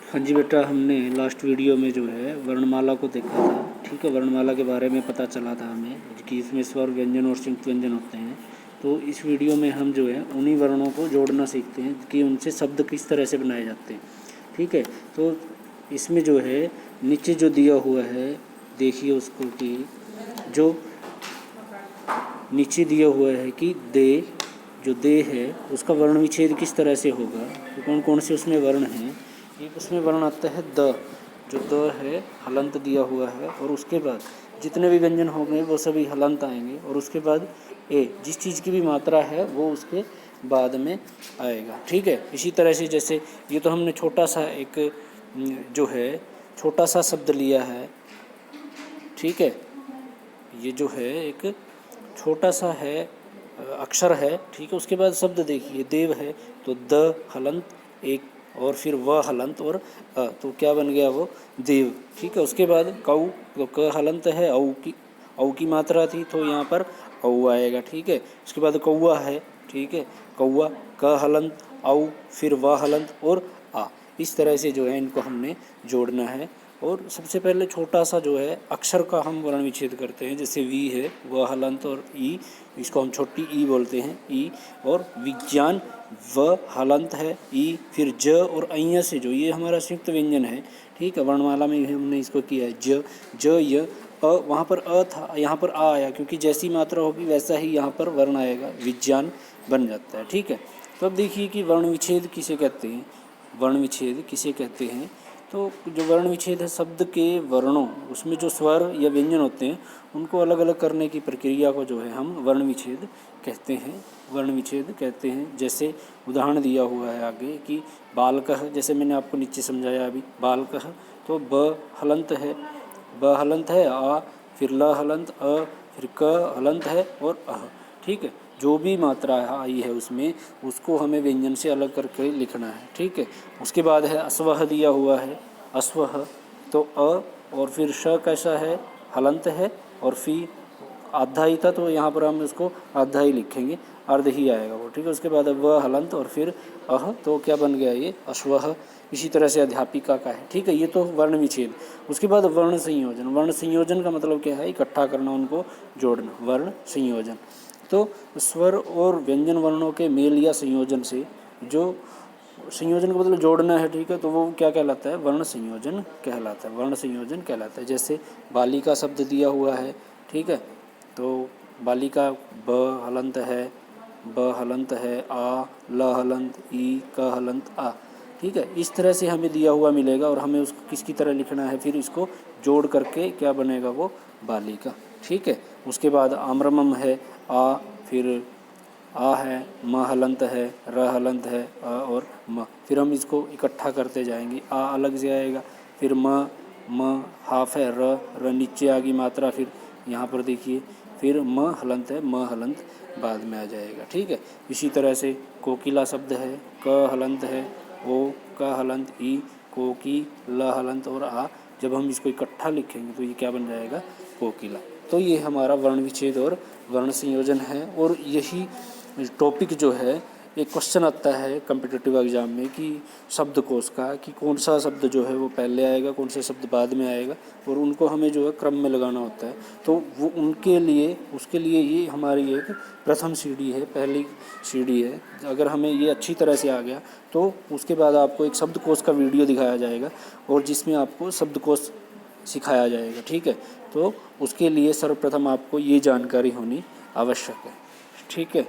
हाँ जी बेटा, हमने लास्ट वीडियो में जो है वर्णमाला को देखा था। ठीक है, वर्णमाला के बारे में पता चला था हमें कि इसमें स्वर व्यंजन और संयुक्त व्यंजन होते हैं। तो इस वीडियो में हम जो है उन्हीं वर्णों को जोड़ना सीखते हैं कि उनसे शब्द किस तरह से बनाए जाते हैं। ठीक है, तो इसमें जो है नीचे जो दिया हुआ है, देखिए उसको, कि जो नीचे दिया हुआ है कि दे, जो दे है उसका वर्ण विच्छेद किस तरह से होगा, तो कौन कौन से उसमें वर्ण हैं। एक उसमें वर्ण आता है द, जो द है हलंत दिया हुआ है, और उसके बाद जितने भी व्यंजन होंगे वो सभी हलंत आएंगे, और उसके बाद ए, जिस चीज़ की भी मात्रा है वो उसके बाद में आएगा। ठीक है, इसी तरह से जैसे ये तो हमने छोटा सा एक जो है छोटा सा शब्द लिया है। ठीक है, ये जो है एक छोटा सा है अक्षर है। ठीक है, उसके बाद शब्द देखिए देव है, तो द हलंत एक, और फिर व हलंत और अ, तो क्या बन गया वो देव। ठीक है, उसके बाद कऊ, तो क हलंत है, औ की मात्रा थी तो यहाँ पर औ आएगा। ठीक है, उसके बाद कौआ है। ठीक है, कौआ, क हलंत औ, फिर व हलंत और आ। इस तरह से जो है इनको हमने जोड़ना है। और सबसे पहले छोटा सा जो है अक्षर का हम वर्ण विच्छेद करते हैं। जैसे वी है, व हलंत और ई, इसको हम छोटी ई बोलते हैं, ई। और विज्ञान, व हलंत है, ई, फिर ज और अय से जो ये हमारा संयुक्त व्यंजन है। ठीक है, वर्णमाला में हमने इसको किया है ज, ज य अ, वहाँ पर अ था, यहाँ पर आ आया, क्योंकि जैसी मात्रा होगी वैसा ही यहाँ पर वर्ण आएगा, विज्ञान बन जाता है। ठीक है, तो अब देखिए कि वर्ण विच्छेद किसे कहते हैं। वर्ण विच्छेद किसे कहते हैं, तो जो वर्ण विच्छेद है, शब्द के वर्णों, उसमें जो स्वर या व्यंजन होते हैं उनको अलग अलग करने की प्रक्रिया को जो है हम वर्ण विच्छेद कहते हैं, वर्ण विच्छेद कहते हैं। जैसे उदाहरण दिया हुआ है आगे कि बालकः, जैसे मैंने आपको नीचे समझाया अभी, बालकः, तो ब हलंत है, ब हलंत है, आ, फिर ल हलंत अ, फिर क हलंत है और अह। ठीक है, जो भी मात्रा आई है उसमें उसको हमें व्यंजन से अलग करके लिखना है। ठीक है, उसके बाद है अस्वह दिया हुआ है, अस्वह, तो अ और फिर श कैसा है, हलंत है, और फिर आधा ही था तो यहाँ पर हम इसको आधा ही लिखेंगे, अर्ध ही आएगा वो। ठीक है, उसके बाद व हलंत और फिर अह, तो क्या बन गया ये अश्वह। इसी तरह से अध्यापिका का है। ठीक है, ये तो वर्ण विच्छेद। उसके बाद वर्ण संयोजन, वर्ण संयोजन का मतलब क्या है, इकट्ठा करना, उनको जोड़ना, वर्ण संयोजन। तो स्वर और व्यंजन वर्णों के मेल या संयोजन से, जो संयोजन का मतलब जोड़ना है। ठीक है, तो वो क्या कहलाता है, वर्ण संयोजन कहलाता है, वर्ण संयोजन कहलाता है। जैसे बालिका शब्द दिया हुआ है। ठीक है, तो बालिका ब हलंत है, ब हलंत है, आ, ल हलंत, ई, क हलंत, आ। ठीक है, इस तरह से हमें दिया हुआ मिलेगा और हमें उसको किसकी तरह लिखना है, फिर इसको जोड़ करके क्या बनेगा वो बालिका। ठीक है, उसके बाद आम्रमम है, आ, फिर आ है, म हलंत है, र हलंत है, अ और म, फिर हम इसको इकट्ठा करते जाएंगे। आ अलग से आएगा, फिर म हाफ है, र नीचे आ गई मात्रा, फिर यहाँ पर देखिए, फिर म हलंत है, म हलंत बाद में आ जाएगा। ठीक है, इसी तरह से कोकिला शब्द है, क हलंत है, ओ, क हलंत, ई, कोकी, ल हलंत और आ। जब हम इसको इकट्ठा लिखेंगे तो ये क्या बन जाएगा, कोकिला। तो ये हमारा वर्ण विच्छेद और वर्ण संयोजन है। और यही टॉपिक जो है, एक क्वेश्चन आता है कम्पिटिटिव एग्जाम में कि शब्दकोश का, कि कौन सा शब्द जो है वो पहले आएगा, कौन सा शब्द बाद में आएगा, और उनको हमें जो है क्रम में लगाना होता है। तो वो उनके लिए, उसके लिए ये हमारी एक प्रथम सीढ़ी है, पहली सीढ़ी है। अगर हमें ये अच्छी तरह से आ गया तो उसके बाद आपको एक शब्दकोश का वीडियो दिखाया जाएगा और जिसमें आपको शब्दकोश सिखाया जाएगा। ठीक है, तो उसके लिए सर्वप्रथम आपको ये जानकारी होनी आवश्यक है। ठीक है।